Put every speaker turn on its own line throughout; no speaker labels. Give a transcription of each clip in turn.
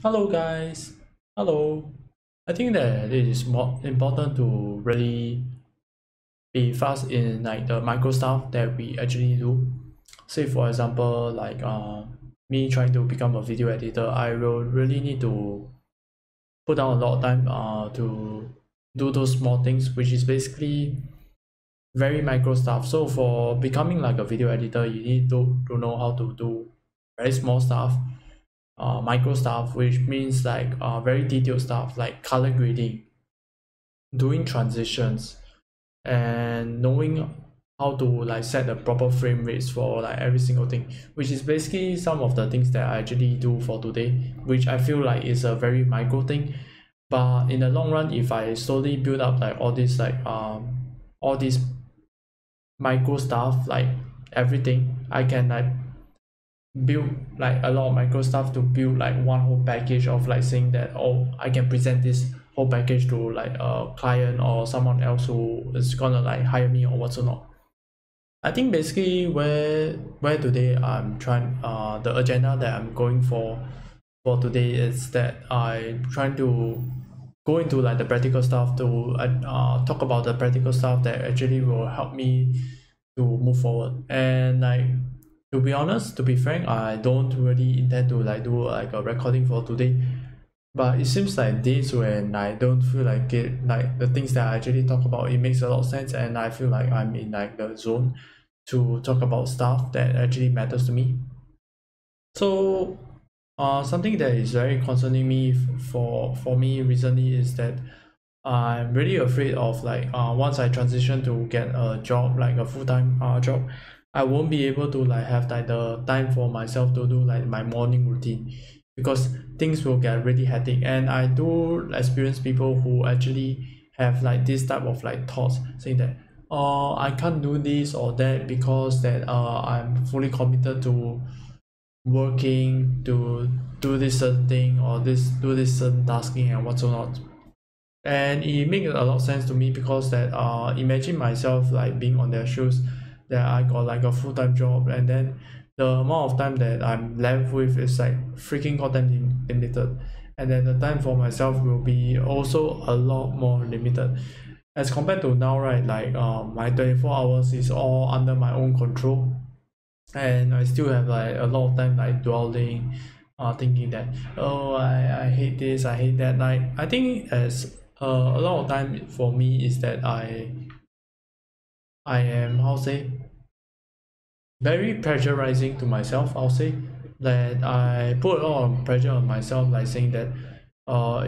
Hello guys. Hello. I think that it is more important to really be fast in like the micro stuff that we actually do. Say for example, like me trying to become a video editor, I will really need to put down a lot of time to do those small things, which is basically very micro stuff. So for becoming like a video editor, you need to know how to do very small stuff, micro stuff, which means like very detailed stuff like color grading, doing transitions, and knowing how to like set the proper frame rates for like every single thing, which is basically some of the things that I actually do for today, which I feel like is a very micro thing. But in the long run, if I slowly build up like all these micro stuff, like everything, I can like build like a lot of micro stuff to build like one whole package of like saying that, oh, I can present this whole package to like a client or someone else who is gonna like hire me or what's or not. I think basically where today I'm trying the agenda that I'm going for today is that I'm trying to go into like the practical stuff to talk about the practical stuff that actually will help me to move forward. And like, to be honest, to be frank, I don't really intend to like do like a recording for today, but it seems like days when I don't feel like it, like the things that I actually talk about, it makes a lot of sense, and I feel like I'm in like the zone to talk about stuff that actually matters to me. So something that is very concerning me for me recently is that I'm really afraid of like once I transition to get a job, like a full-time job, I won't be able to like have like the time for myself to do like my morning routine, because things will get really hectic. And I do experience people who actually have like this type of like thoughts saying that, I can't do this or that because that I'm fully committed to working to do this certain thing or this do this certain tasking and whatnot. And it makes a lot of sense to me, because that imagine myself like being on their shoes, that I got like a full-time job, and then the amount of time that I'm left with is like freaking goddamn limited, and then the time for myself will be also a lot more limited as compared to now, right? Like my 24 hours is all under my own control, and I still have like a lot of time like dwelling, thinking that, oh, I hate this, I hate that. Like I think as a lot of time for me is that I am, how say, very pressurizing to myself. I'll say that I put a lot of pressure on myself, like saying that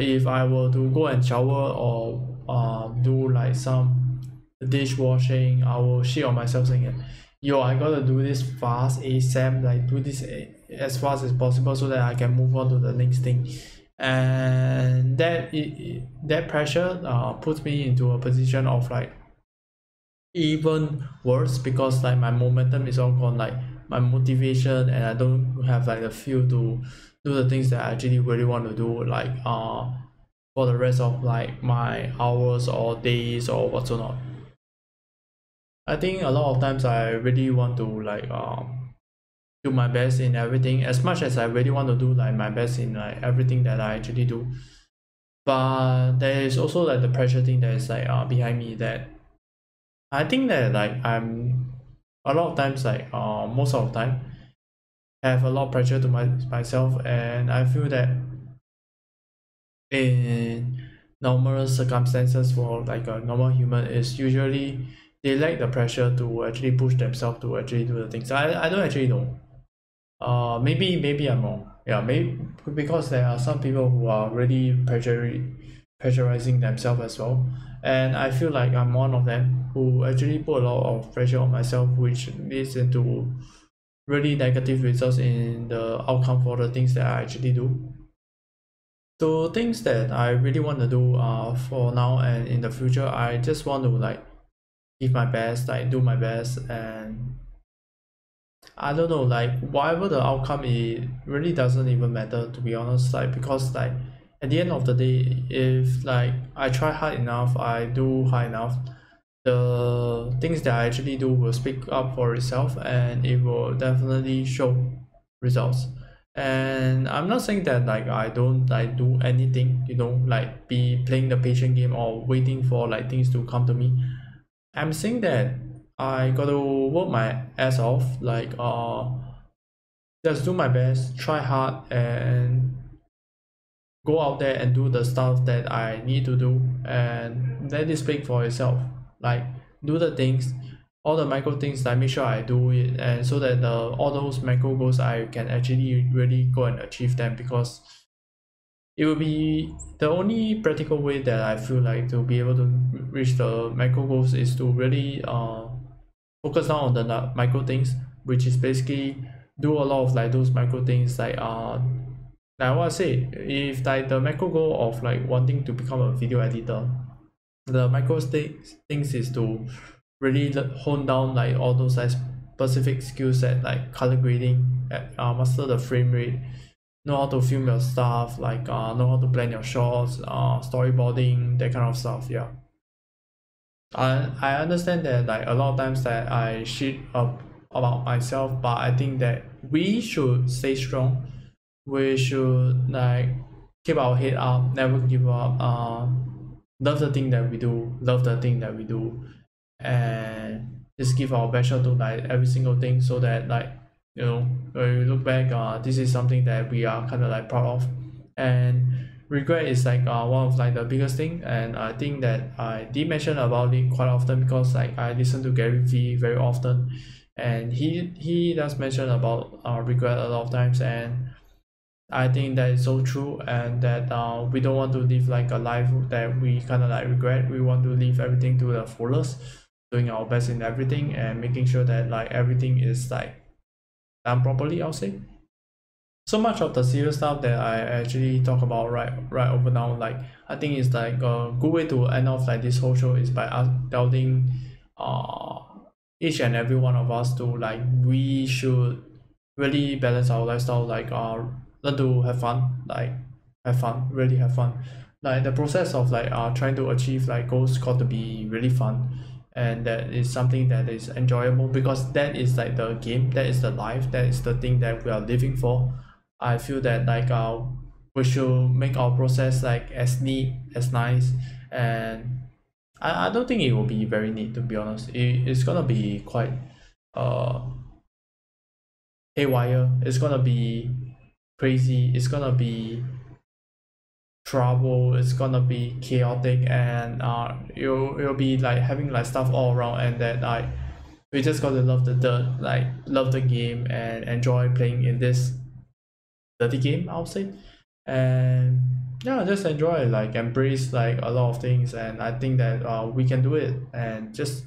if I were to go and shower or do like some dishwashing, I will shit on myself saying that, yo, I gotta do this fast ASAP, like do this as fast as possible so that I can move on to the next thing. And that pressure puts me into a position of like even worse, because like my momentum is all gone, like my motivation, and I don't have like the feel to do the things that I actually really want to do, like for the rest of like my hours or days or whatnot. I think a lot of times I really want to like do my best in everything, as much as I really want to do like my best in like everything that I actually do. But there is also like the pressure thing that is like behind me, that I think that like I'm a lot of times, like most of the time, have a lot of pressure to myself, and I feel that in normal circumstances for like a normal human is usually they lack the pressure to actually push themselves to actually do the things. I don't actually know. Maybe I'm wrong. Yeah, maybe because there are some people who are really pressurizing themselves as well, and I feel like I'm one of them who actually put a lot of pressure on myself, which leads into really negative results in the outcome for the things that I actually do. So things that I really want to do for now and in the future, I just want to like give my best, like do my best, and I don't know, like whatever the outcome, it really doesn't even matter, to be honest. Like because like at the end of the day, if like I try hard enough, I do hard enough, the things that I actually do will speak up for itself, and it will definitely show results. And I'm not saying that like I don't like do anything, you know, like be playing the patient game or waiting for like things to come to me. I'm saying that I got to work my ass off, like just do my best, try hard, and go out there and do the stuff that I need to do, and let it speak for itself. Like do the things, all the micro things, like make sure I do it, and so that the all those macro goals I can actually really go and achieve them, because it will be the only practical way that I feel like to be able to reach the macro goals is to really focus down on the micro things, which is basically do a lot of like those micro things like what I say, if like the macro goal of like wanting to become a video editor, the micro things is to really hone down like all those like specific skill set, like color grading, master the frame rate, know how to film your stuff, like know how to plan your shots, storyboarding, that kind of stuff. Yeah, I understand that like a lot of times that I shit up about myself, but I think that we should stay strong. We should like keep our head up, never give up. Love the thing that we do, love the thing that we do, and just give our best shot to like every single thing, so that like, you know, when we look back, this is something that we are kind of like proud of. And regret is like one of like the biggest thing, and I think that I did mention about it quite often, because like I listen to Gary Vee very often, and he does mention about regret a lot of times, and I think that is so true, and that we don't want to live like a life that we kind of like regret. We want to live everything to the fullest, doing our best in everything, and making sure that like everything is like done properly, I'll say. So much of the serious stuff that I actually talk about right over now, like I think it's like a good way to end off like this whole show is by us telling uh each and every one of us to like we should really balance our lifestyle, like learn to have fun, like have fun, really have fun. Like the process of like trying to achieve like goals got to be really fun, and that is something that is enjoyable, because that is like the game, that is the life, that is the thing that we are living for. I feel that like we should make our process like as neat, as nice, and I don't think it will be very neat, to be honest. It's gonna be quite uh haywire. It's gonna be crazy. It's gonna be trouble. It's gonna be chaotic, and it'll be like having like stuff all around, and that like we just gotta love the dirt, like love the game and enjoy playing in this dirty game, I'll say. And yeah, just enjoy, like embrace like a lot of things, and I think that we can do it, and just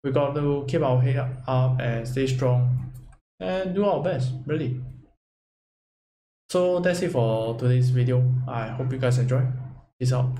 we got to keep our head up and stay strong and do our best, really. So that's it for today's video. I hope you guys enjoy. Peace out.